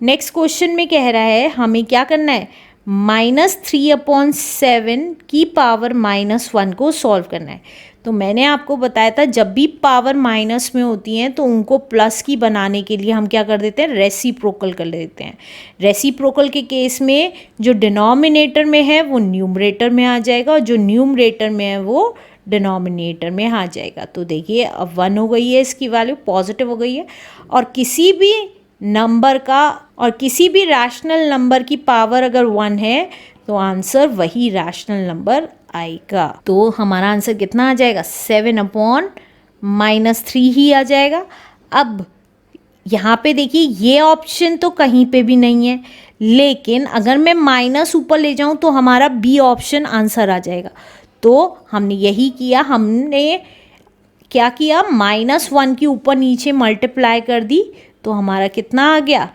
Next question में कह रहा है हमें क्या करना है, -3/7 की पावर -1 को सॉल्व करना है। तो मैंने आपको बताया था जब भी पावर माइनस में होती हैं तो उनको प्लस की बनाने के लिए हम क्या कर देते हैं, रेसिप्रोकल कर देते हैं। रेसिप्रोकल के केस में जो डिनोमिनेटर में है वो न्यूमरेटर में आ जाएगा और जो न्यूमरेटर में है वो डिनोमिनेटर में आ जाएगा। तो देखिए अब 1 हो गई है, इसकी वैल्यू पॉजिटिव हो गई है। और किसी भी नंबर का और किसी भी रैशनल नंबर की पावर अगर 1 है तो आंसर वही रैशनल नंबर आएगा। तो हमारा आंसर कितना आ जाएगा, 7/-3 ही आ जाएगा। अब यहाँ पे देखिए ये ऑप्शन तो कहीं पे भी नहीं है, लेकिन अगर मैं माइनस ऊपर ले जाऊँ तो हमारा बी ऑप्शन आंसर आ जाएगा। तो हमने यही किया, हमने क्या किया, -1 की ऊपर नीचे मल्टीप्लाई कर दी तो हमारा कितना आ गया,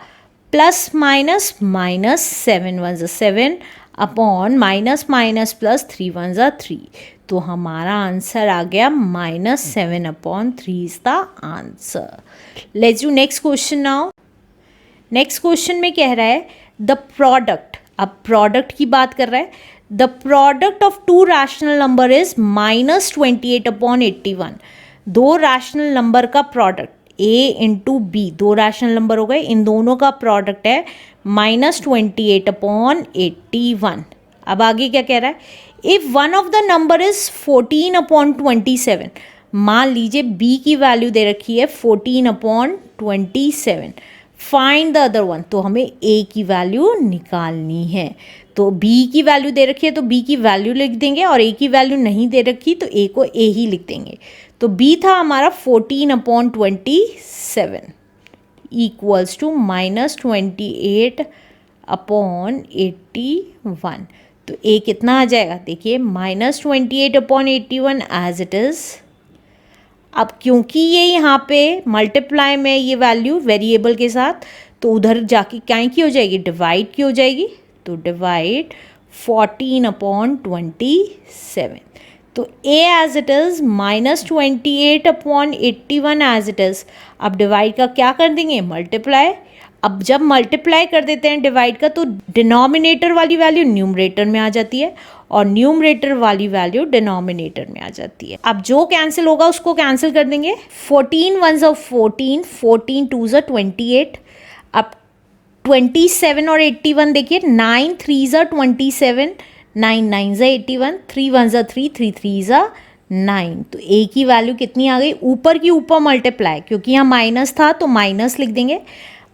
+- -7 1 7 अपॉन -+ 3 1 3। तो हमारा आंसर आ गया -7/3 is the answer. Let's do next question now. Next question में कह रहा है द प्रोडक्ट, अब प्रोडक्ट की बात कर रहा है, the product of 2 rational number is -28/81। 2 rational number का product a into B, 2 rational number हो गए, इन दोनों का प्रोडक्ट है -28/81। अब आगे क्या कह रहा है, if one of the number is 14/27, मान लीजिए b की वैल्यू दे रखी है 14/27, फाइंड द अदर वन। तो हमें a की वैल्यू निकालनी है। तो b की वैल्यू दे रखी है तो b की वैल्यू लिख देंगे, और a की वैल्यू नहीं दे रखी तो a को a ही लिख देंगे। तो b था हमारा 14/27 इक्वल्स टू -28/81। तो a कितना आ जाएगा, देखिए -28/81 एज इट इज़। अब क्योंकि ये यहाँ पे मल्टीप्लाई में ये वैल्यू वेरिएबल के साथ, तो उधर जाके क्या की हो जाएगी, डिवाइड की हो जाएगी। तो डिवाइड 14/27। तो a as it is -28/81 as it is. अब डिवाइड का क्या कर देंगे, मल्टीप्लाई। अब जब मल्टीप्लाई कर देते हैं डिवाइड का तो डिनोमिनेटर वाली वैल्यू न्यूमरेटर में आ जाती है और न्यूमरेटर वाली वैल्यू डिनोमिनेटर में आ जाती है। अब जो कैंसिल होगा उसको कैंसिल कर देंगे। 14 1 14, 14 2 28। अब 27 और 81 देखिए, 9 3 27, 9 9 81, 3 1 3, 3 3 9। तो a की वैल्यू कितनी आ गई, ऊपर की ऊपर मल्टीप्लाई, क्योंकि यहाँ माइनस था तो माइनस लिख देंगे,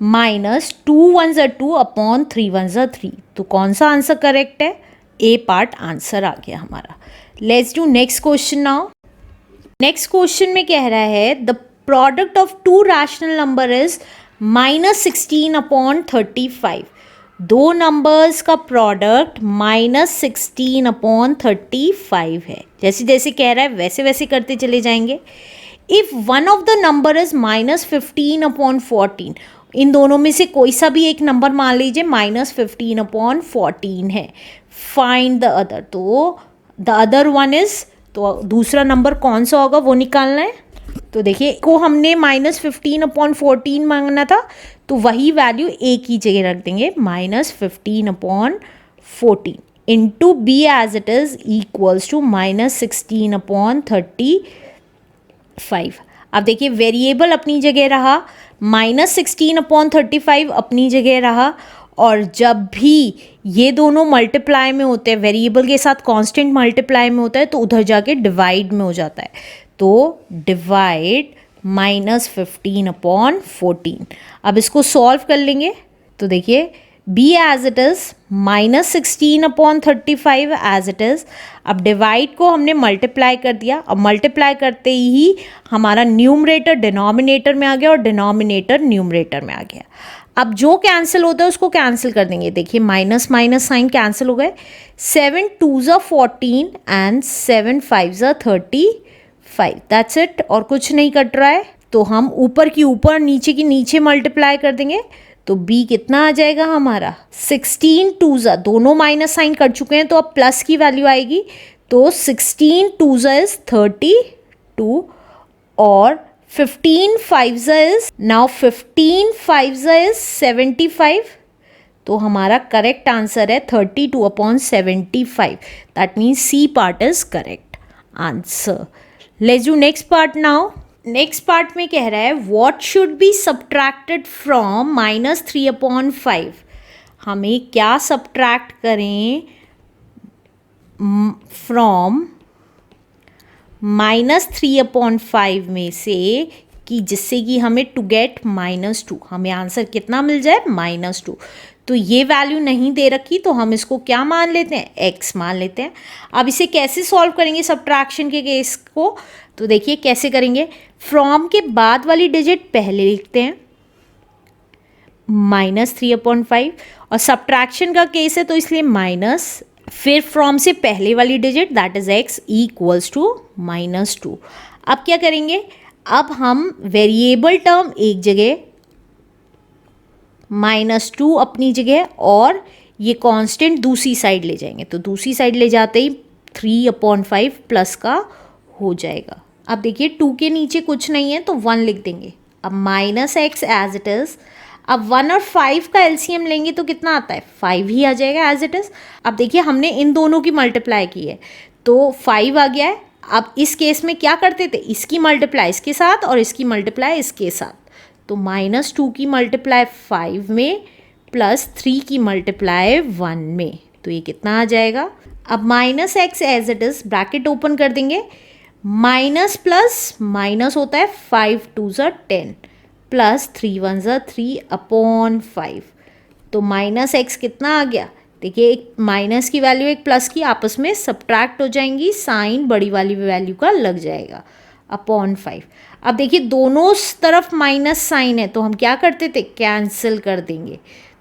-2 1 2 अपॉन 3 1 3। तो कौन सा आंसर करेक्ट है, ए पार्ट आंसर आ गया हमारा। Let's do next question now. Next question में कह रहा है the product of 2 rational number is -16/35। 2 numbers का प्रोडक्ट -16/35 है। जैसे जैसे कह रहा है वैसे वैसे करते चले जाएंगे। If one of the number is -15/14, इन दोनों में से कोई सा भी एक नंबर मान लीजिए -15/14 है, फाइंड द अदर। तो द अदर वन इज, तो दूसरा नंबर कौन सा होगा वो निकालना है। तो देखिए को हमने -15/14 मांगना था, तो वही वैल्यू a की जगह रख देंगे, -15/14 into B as it is equals to -16/35। अब देखिए वेरिएबल अपनी जगह रहा, -16/35 अपनी जगह रहा, और जब भी ये दोनों मल्टीप्लाई में होते हैं, वेरिएबल के साथ कांस्टेंट मल्टीप्लाई में होता है, तो उधर जाके डिवाइड में हो जाता है। तो डिवाइड -15/14। अब इसको सॉल्व कर लेंगे तो देखिए b as it is -16/35 as it is. अब डिवाइड को हमने मल्टीप्लाई कर दिया, अब मल्टीप्लाई करते ही हमारा न्यूमरेटर डिनोमिनेटर में आ गया और डिनोमिनेटर न्यूमरेटर में आ गया। अब जो कैंसिल होता है उसको कैंसिल कर देंगे। देखिए माइनस माइनस साइन कैंसिल हो गए, 7 2 14 एंड 7 5 35, दैट्स इट, और कुछ नहीं कट रहा है। तो हम ऊपर की ऊपर नीचे की नीचे मल्टीप्लाई कर देंगे, तो b कितना आ जाएगा हमारा, 16 2 दोनों माइनस साइन कर चुके हैं तो अब प्लस की वैल्यू आएगी। तो 16 2 इज 32 और 15 5 इज नाउ 15 5 इज 75. तो हमारा करेक्ट आंसर है 32/75. That means C part is correct answer. Let's do next part now. Next part में कह रहा है what should be subtracted from -3/5. हमें क्या सब्ट्रैक्ट करें फ्रॉम -3/5 में से कि जिससे कि हमें टू गेट -2 हमें आंसर कितना मिल जाए -2. तो ये वैल्यू नहीं दे रखी तो हम इसको क्या मान लेते हैं, x मान लेते हैं. अब इसे कैसे सॉल्व करेंगे सब्ट्रैक्शन के केस को, तो देखिए कैसे करेंगे. फ्रॉम के बाद वाली डिजिट पहले लिखते हैं -3/5 और सब्ट्रैक्शन का केस है तो इसलिए माइनस, फिर फ्रॉम से पहले वाली digit that is x equals to -2. अब क्या करेंगे, अब हम वेरिएबल टर्म एक जगह, -2 अपनी जगह और ये कांस्टेंट दूसरी साइड ले जाएंगे. तो दूसरी साइड ले जाते ही 3/5 प्लस का हो जाएगा. अब देखिए 2 के नीचे कुछ नहीं है तो 1 लिख देंगे. अब -x एज इट इज़. अब 1 और 5 का एलसीएम लेंगे तो कितना आता है, 5 ही आ जाएगा एज इट इज़. अब देखिए हमने इन दोनों की मल्टीप्लाई की है तो 5 आ गया है. अब इस केस में क्या करते थे, इसकी मल्टीप्लाई इसके साथ और इसकी मल्टीप्लाई इसके साथ. तो -2 की मल्टीप्लाई 5 में प्लस 3 की मल्टीप्लाई 1 में. तो ये कितना आ जाएगा. अब -x as it is bracket open कर देंगे. माइनस प्लस माइनस होता है 5 2 10 प्लस 3 1 3/5. तो -x कितना आ गया, देखिए एक माइनस की वैल्यू एक प्लस की आपस में सब्ट्रैक्ट हो जाएंगी, साइन बड़ी वाली वैल्यू का लग जाएगा /5. अब देखिए दोनों तरफ माइनस साइन है तो हम क्या करते थे, कैंसिल कर देंगे.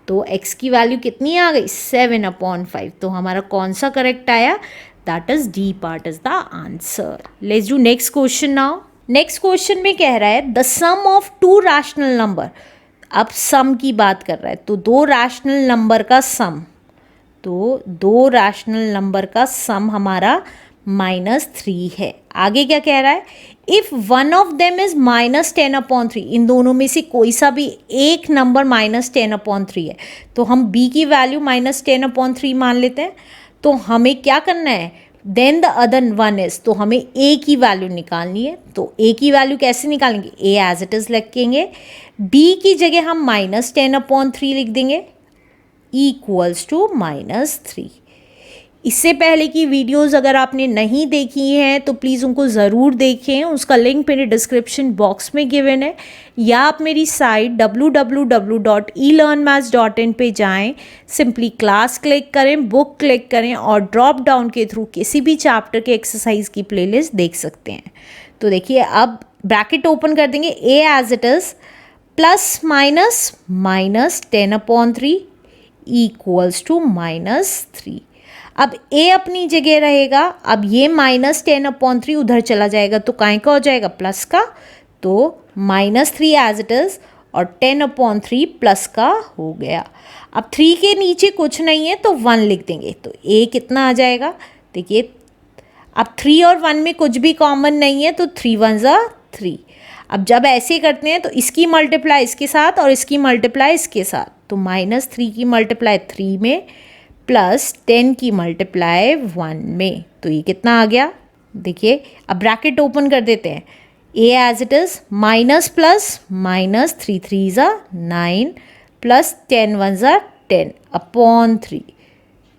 तो x की वैल्यू कितनी आ गई, 7/5. तो हमारा कौन सा करेक्ट आया, that is D part is the answer. Let's do next question now. Next question में कह रहा है the sum of 2 rational number. अब सम की बात कर रहा है तो 2 रैशनल नंबर का सम, तो 2 रैशनल नंबर का सम हमारा -3 है. आगे क्या कह रहा है, if one of them is -10/3. इन दोनों में से कोई सा भी एक नंबर -10/3 है तो हम b की वैल्यू -10/3 मान लेते हैं. तो हमें क्या करना है, then the other one is, तो हमें a की वैल्यू निकालनी है. तो a की वैल्यू कैसे निकालेंगे, a एज इट इज़ लिखेंगे, b की जगह हम -10/3 लिख देंगे इक्वल्स टू -3. इससे पहले की वीडियोस अगर आपने नहीं देखी हैं तो प्लीज़ उनको ज़रूर देखें, उसका लिंक मेरे डिस्क्रिप्शन बॉक्स में गिवन है, या आप मेरी साइट www.elearnmaths.in पे जाएं, सिंपली क्लास क्लिक करें, बुक क्लिक करें और ड्रॉप डाउन के थ्रू किसी भी चैप्टर के एक्सरसाइज की प्लेलिस्ट देख सकते हैं. तो देखिए अब ब्रैकेट ओपन कर देंगे, a as it is plus minus -10/3 equals to -3. अब a अपनी जगह रहेगा, अब ये -10/3 उधर चला जाएगा तो काय का हो जाएगा, प्लस का. तो -3 एज इट इज़ और 10/3 प्लस का हो गया. अब 3 के नीचे कुछ नहीं है तो 1 लिख देंगे. तो a कितना आ जाएगा, देखिए अब 3 और 1 में कुछ भी कॉमन नहीं है तो 3 1 3. अब जब ऐसे करते हैं तो इसकी मल्टीप्लाई इसके साथ और इसकी मल्टीप्लाई इसके साथ. तो -3 की मल्टीप्लाई 3 में प्लस 10 की मल्टीप्लाई 1 में. तो ये कितना आ गया, देखिए अब ब्रैकेट ओपन कर देते हैं, a as it is minus plus -3 3 9 plus 10 1 10/3.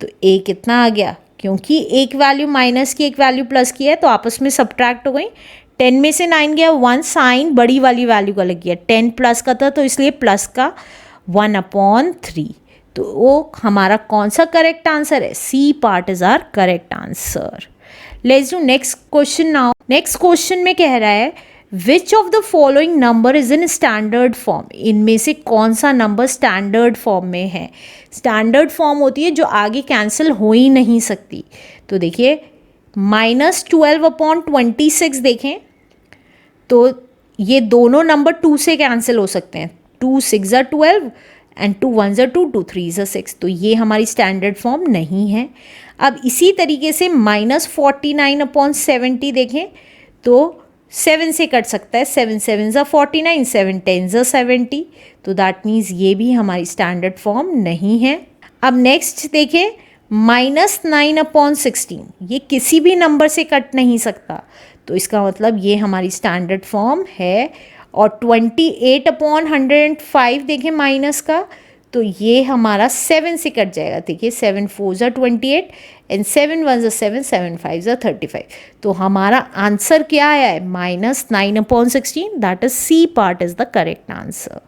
तो a कितना आ गया, क्योंकि एक वैल्यू माइनस की एक वैल्यू प्लस की है तो आपस में सब्ट्रैक्ट हो गई. 10 में से 9 गया, 1 साइन बड़ी वाली वैल्यू का लग गया, 10 प्लस का था तो इसलिए प्लस का 1/3. तो वो हमारा कौन सा करेक्ट आंसर है, C part is our correct answer. Let's do next question now. Next question में कह रहा है which of the following number is in standard form. इनमें से कौन सा नंबर स्टैंडर्ड फॉर्म में है. स्टैंडर्ड फॉर्म होती है जो आगे कैंसिल हो ही नहीं सकती. तो देखिए -12/26 देखें तो ये दोनों नंबर 2 से कैंसिल हो सकते हैं. 2 6 12 एंड 2 1 2 2 3 6. तो ये हमारी स्टैंडर्ड फॉर्म नहीं है. अब इसी तरीके से -49/70 देखें तो 7 से कट सकता है, 7 7 ज़ा 49, 7 10 ज़ा 70, तो दैट मीन्स ये भी हमारी स्टैंडर्ड फॉर्म नहीं है। अब नेक्स्ट देखें, -9/16, ये किसी भी नंबर से कट नहीं सकता, तो इसका मतलब ये हमारी स्टैंडर्ड फॉर्म है। और 28/105 देखें माइनस का, तो ये हमारा 7 से कट जाएगा। देखिए 7 4 ज़ा 28 एंड 7 1 ज़ा 7, 7 5 ज़ा 35, तो हमारा आंसर क्या आया है, -9/16, that is C part is the correct answer.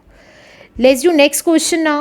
Let's do next question now.